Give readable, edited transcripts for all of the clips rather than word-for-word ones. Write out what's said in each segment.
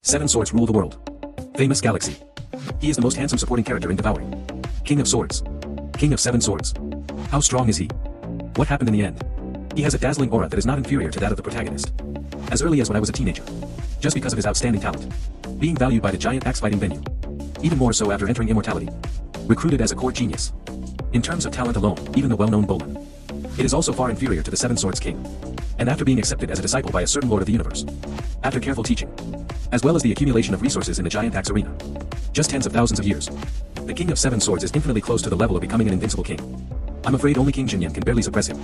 7 swords rule the world. Famous galaxy. He is the most handsome supporting character in Devouring. King of swords. King of 7 swords. How strong is he? What happened in the end? He has a dazzling aura that is not inferior to that of the protagonist. As early as when I was a teenager. Just because of his outstanding talent. Being valued by the giant axe fighting venue. Even more so after entering immortality. Recruited as a core genius. In terms of talent alone, even the well-known Bolin. It is also far inferior to the 7 swords king. And after being accepted as a disciple by a certain lord of the universe. After careful teaching. As well as the accumulation of resources in the giant axe arena. Just tens of thousands of years. The king of 7 swords is infinitely close to the level of becoming an invincible king. I'm afraid only King Jinyan can barely suppress him.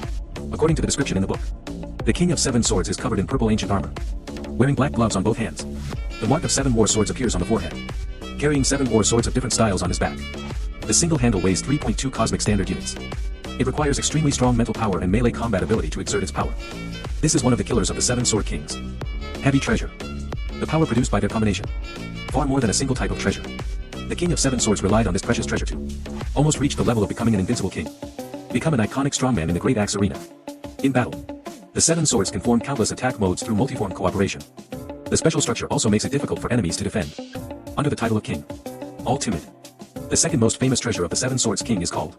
According to the description in the book. The king of 7 swords is covered in purple ancient armor. Wearing black gloves on both hands. The mark of 7 war swords appears on the forehead. Carrying 7 war swords of different styles on his back. The single handle weighs 3.2 cosmic standard units. It requires extremely strong mental power and melee combat ability to exert its power. This is one of the killers of the 7 sword kings. Heavy treasure. The power produced by their combination. Far more than a single type of treasure. The king of 7 swords relied on this precious treasure to almost reach the level of becoming an invincible king. Become an iconic strongman in the great axe arena. In battle. The 7 swords can form countless attack modes through multiform cooperation. The special structure also makes it difficult for enemies to defend. Under the title of king. All timid. The second most famous treasure of the 7 swords king is called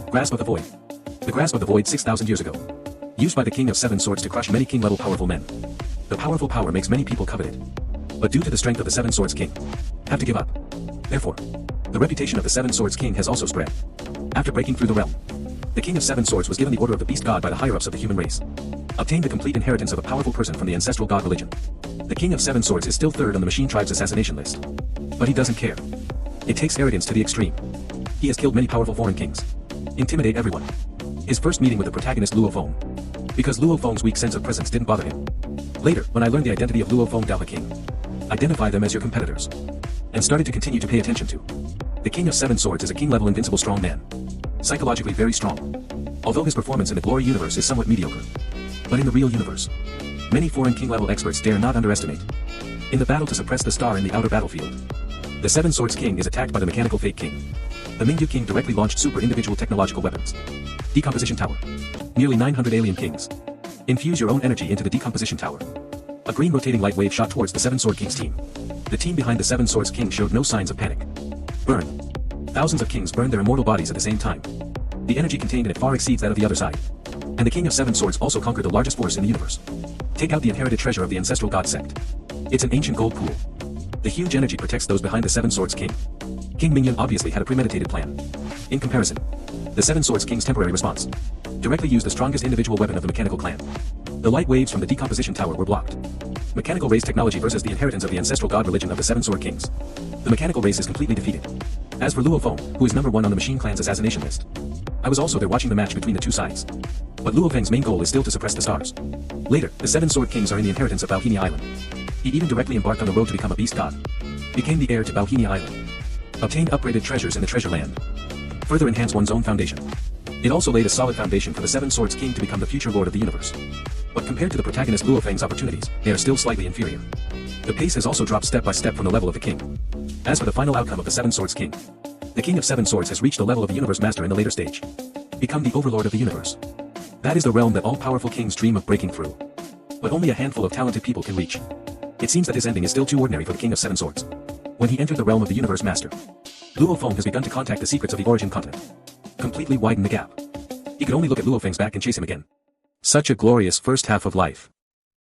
Grasp of the Void. The Grasp of the Void 6,000 years ago. Used by the king of 7 swords to crush many king-level powerful men. The powerful power makes many people covet it. But due to the strength of the 7 swords king, have to give up. Therefore, the reputation of the 7 swords king has also spread. After breaking through the realm, the king of 7 swords was given the order of the beast god by the higher-ups of the human race. Obtained the complete inheritance of a powerful person from the ancestral god religion. The king of 7 swords is still third on the machine tribe's assassination list. But he doesn't care. It takes arrogance to the extreme. He has killed many powerful foreign kings. Intimidate everyone. His first meeting with the protagonist Luo Feng. Because Luo Feng's weak sense of presence didn't bother him. Later, when I learned the identity of Luo Feng Dalha King. Identify them as your competitors. And started to continue to pay attention to. The king of 7 swords is a king-level invincible strong man. Psychologically very strong. Although his performance in the glory universe is somewhat mediocre. But in the real universe, many foreign king-level experts dare not underestimate. In the battle to suppress the star in the outer battlefield, the 7 swords king is attacked by the mechanical fake king. The Mingyu king directly launched super individual technological weapons. Decomposition tower. Nearly 900 alien kings. Infuse your own energy into the decomposition tower. A green rotating light wave shot towards the 7 sword king's team. The team behind the 7 swords king showed no signs of panic. Burn. Thousands of kings burned their immortal bodies at the same time. The energy contained in it far exceeds that of the other side. And the king of 7 swords also conquered the largest force in the universe. Take out the inherited treasure of the ancestral god sect. It's an ancient gold pool. The huge energy protects those behind the 7 swords king. King Mingyan obviously had a premeditated plan. In comparison, the 7 swords king's temporary response directly used the strongest individual weapon of the mechanical clan. The light waves from the decomposition tower were blocked. Mechanical race technology versus the inheritance of the ancestral god religion of the 7 sword kings. The mechanical race is completely defeated. As for Luo Feng, who is number 1 on the machine clan's assassination list. I was also there watching the match between the two sides. But Luo Feng's main goal is still to suppress the stars. Later, the 7 sword kings are in the inheritance of Bauhini Island. He even directly embarked on the road to become a beast god. Became the heir to Bauhini Island. Obtained upgraded treasures in the treasure land. Further enhanced one's own foundation. It also laid a solid foundation for the 7 swords king to become the future lord of the universe. But compared to the protagonist Luo Feng's opportunities, they are still slightly inferior. The pace has also dropped step by step from the level of the king. As for the final outcome of the 7 swords king, the king of 7 swords has reached the level of the universe master in the later stage. Become the overlord of the universe. That is the realm that all powerful kings dream of breaking through. But only a handful of talented people can reach. It seems that his ending is still too ordinary for the king of 7 swords. When he entered the realm of the universe master, Luo Feng has begun to contact the secrets of the origin continent. Completely widen the gap. He could only look at Luo Feng's back and chase him again. Such a glorious first half of life.